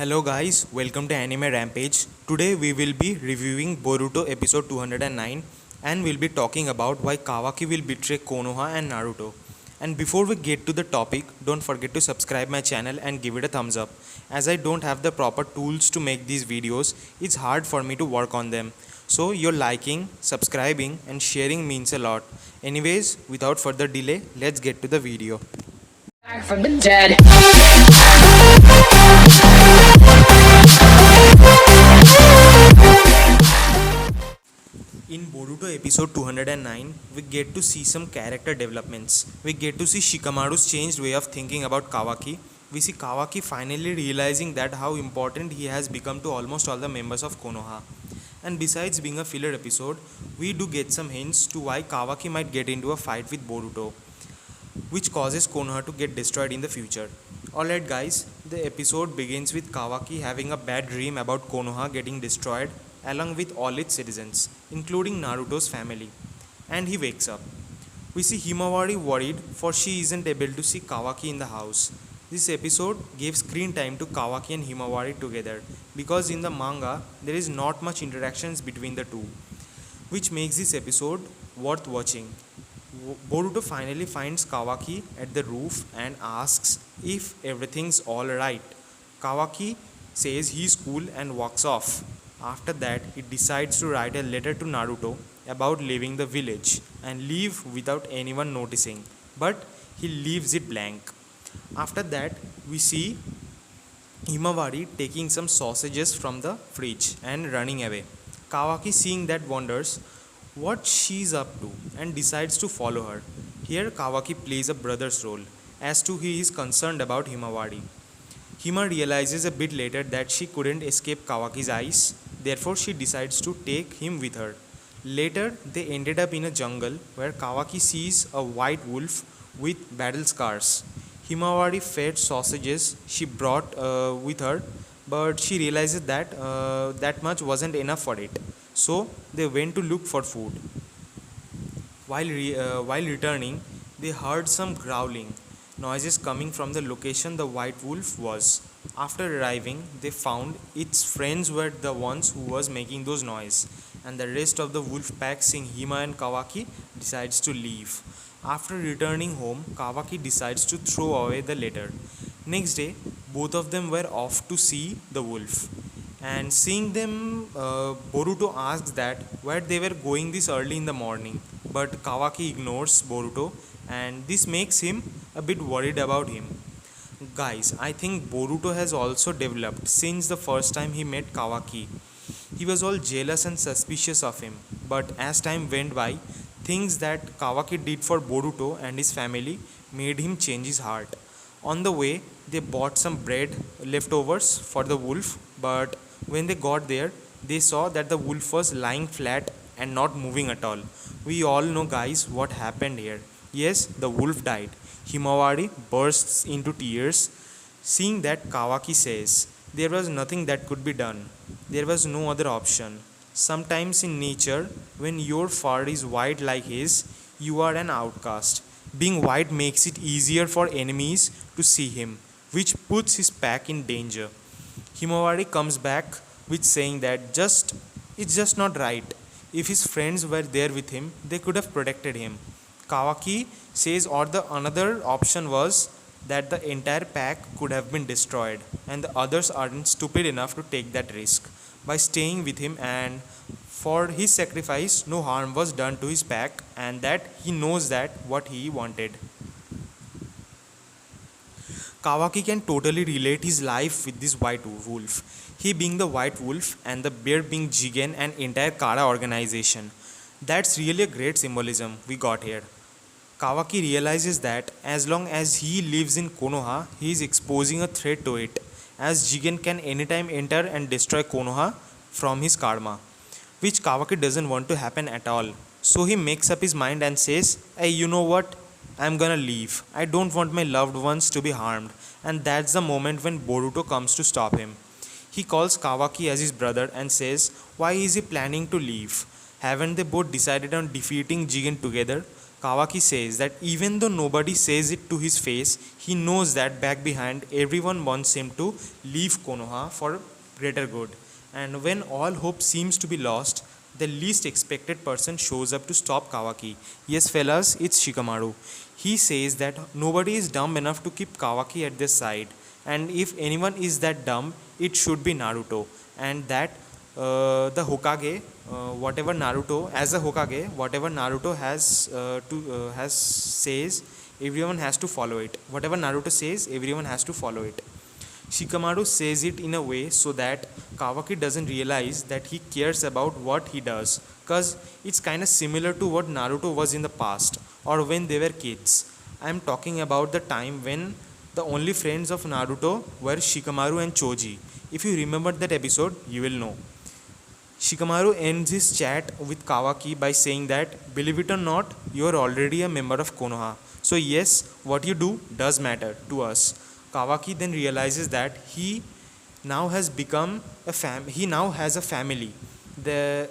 Hello guys, welcome to Anime Rampage. Today we will be reviewing Boruto episode 209 and we'll be talking about why Kawaki will betray Konoha and Naruto. And before we get to the topic, don't forget to subscribe my channel and give it a thumbs up. As I don't have the proper tools to make these videos, it's hard for me to work on them. So your liking, subscribing and sharing means a lot. Anyways, without further delay, let's get to the video. Back from the dead. In Boruto episode 209, we get to see some character developments. We get to see Shikamaru's changed way of thinking about Kawaki. We see Kawaki finally realizing that how important he has become to almost all the members of Konoha. And besides being a filler episode, we do get some hints to why Kawaki might get into a fight with Boruto, which causes Konoha to get destroyed in the future. Alright guys, the episode begins with Kawaki having a bad dream about Konoha getting destroyed along with all its citizens, including Naruto's family. And he wakes up. We see Himawari worried for she isn't able to see Kawaki in the house. This episode gave screen time to Kawaki and Himawari together because in the manga there is not much interactions between the two, which makes this episode worth watching. Boruto finally finds Kawaki at the roof and asks if everything's alright. Kawaki says he's cool and walks off. After that, he decides to write a letter to Naruto about leaving the village and leave without anyone noticing, but he leaves it blank. After that, we see Himawari taking some sausages from the fridge and running away. Kawaki, seeing that, wonders what she's up to and decides to follow her. Here, Kawaki plays a brother's role, as to he is concerned about Himawari. Hima realizes a bit later that she couldn't escape Kawaki's eyes, therefore she decides to take him with her. Later, they ended up in a jungle where Kawaki sees a white wolf with battle scars. Himawari fed sausages she brought with her, but she realizes that that much wasn't enough for it. So they went to look for food. While returning, they heard some growling noises coming from the location the white wolf was. After arriving, they found its friends were the ones who was making those noise, and the rest of the wolf pack, seeing Hima and Kawaki, decides to leave. After returning home, Kawaki decides to throw away the letter. Next day, both of them were off to see the wolf. And seeing them, Boruto asks that where they were going this early in the morning, but Kawaki ignores Boruto, and this makes him a bit worried about him. Guys, I think Boruto has also developed since the first time he met Kawaki. He was all jealous and suspicious of him, but as time went by, things that Kawaki did for Boruto and his family made him change his heart. On the way, they bought some bread leftovers for the wolf, but when they got there, they saw that the wolf was lying flat and not moving at all. We all know, guys, what happened here. Yes, the wolf died. Himawari bursts into tears. Seeing that, Kawaki says, there was nothing that could be done. There was no other option. Sometimes in nature, when your fur is white like his, you are an outcast. Being white makes it easier for enemies to see him, which puts his pack in danger. Himawari comes back with saying that it's just not right. If his friends were there with him, they could have protected him. Kawaki says or the another option was that the entire pack could have been destroyed and the others aren't stupid enough to take that risk. By staying with him and for his sacrifice, no harm was done to his pack and that he knows that what he wanted. Kawaki can totally relate his life with this white wolf. He being the white wolf and the bear being Jigen and entire Kara organization. That's really a great symbolism we got here. Kawaki realizes that as long as he lives in Konoha, he is exposing a threat to it, as Jigen can anytime enter and destroy Konoha from his karma, which Kawaki doesn't want to happen at all. So he makes up his mind and says, hey, you know what? I'm gonna leave. I don't want my loved ones to be harmed. And that's the moment when Boruto comes to stop him. He calls Kawaki as his brother and says, why is he planning to leave? Haven't they both decided on defeating Jigen together? Kawaki says that even though nobody says it to his face, he knows that back behind everyone wants him to leave Konoha for greater good. And when all hope seems to be lost, the least expected person shows up to stop Kawaki. Yes, fellas, it's Shikamaru. He says that nobody is dumb enough to keep Kawaki at their side, and if anyone is that dumb, it should be Naruto. And that the Hokage, whatever Naruto, as a Hokage, whatever Naruto has says, everyone has to follow it. Whatever Naruto says, everyone has to follow it. Shikamaru says it in a way so that Kawaki doesn't realize that he cares about what he does, cause it's kind of similar to what Naruto was in the past or when they were kids. I am talking about the time when the only friends of Naruto were Shikamaru and Choji. If you remember that episode, you will know. Shikamaru ends his chat with Kawaki by saying that, believe it or not, you are already a member of Konoha. So yes, what you do does matter to us. Kawaki then realizes that he now has become he now has a family. This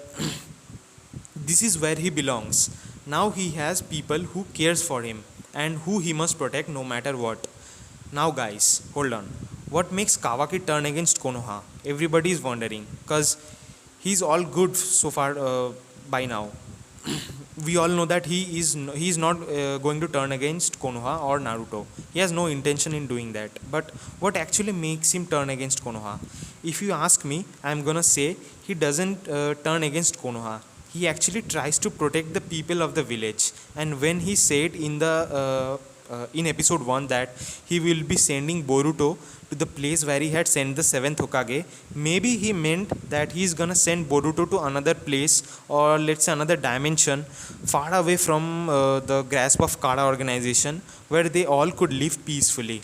is where he belongs. Now he has people who cares for him and who he must protect no matter what. Now guys, hold on. What makes Kawaki turn against Konoha? Everybody is wondering, cause he's all good so far by now. We all know that he is not going to turn against Konoha or Naruto. He has no intention in doing that. But what actually makes him turn against Konoha? If you ask me, I'm gonna say he doesn't turn against Konoha. He actually tries to protect the people of the village. And when he said in episode 1 that he will be sending Boruto to the place where he had sent the 7th Hokage, maybe he meant that he is gonna send Boruto to another place, or let's say another dimension far away from the grasp of Kara organization, where they all could live peacefully.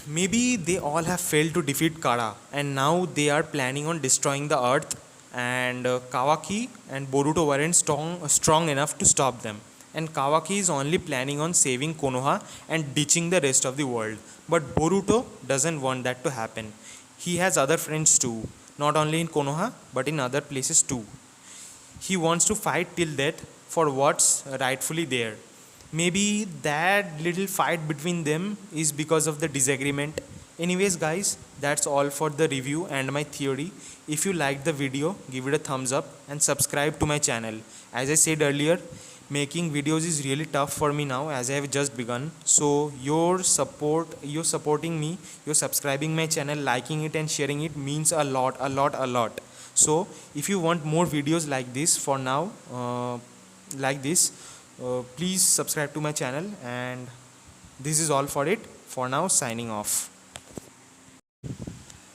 Maybe they all have failed to defeat Kara and now they are planning on destroying the earth, and Kawaki and Boruto weren't strong enough to stop them. And Kawaki is only planning on saving Konoha and ditching the rest of the world. But Boruto doesn't want that to happen. He has other friends too, not only in Konoha but in other places too. He wants to fight till death for what's rightfully there. Maybe that little fight between them is because of the disagreement. Anyways guys, that's all for the review and my theory. If you liked the video, give it a thumbs up and subscribe to my channel. As I said earlier, making videos is really tough for me now as I have just begun. So you're supporting me, you're subscribing my channel, liking it and sharing it means a lot. So if you want more videos like this for now, please subscribe to my channel, and this is all for it. For now, signing off.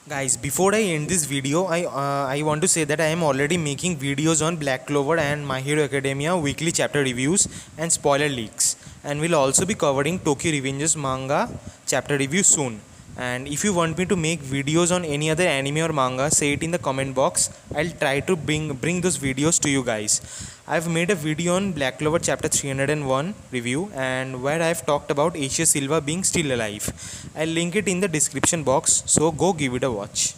Guys, before I end this video, I want to say that I am already making videos on Black Clover and My Hero Academia weekly chapter reviews and spoiler leaks, and will also be covering Tokyo Revengers manga chapter review soon. And if you want me to make videos on any other anime or manga, say it in the comment box. I'll try to bring those videos to you guys. I've made a video on Black Clover chapter 301 review, and where I've talked about Asia Silva being still alive. I'll link it in the description box, so go give it a watch.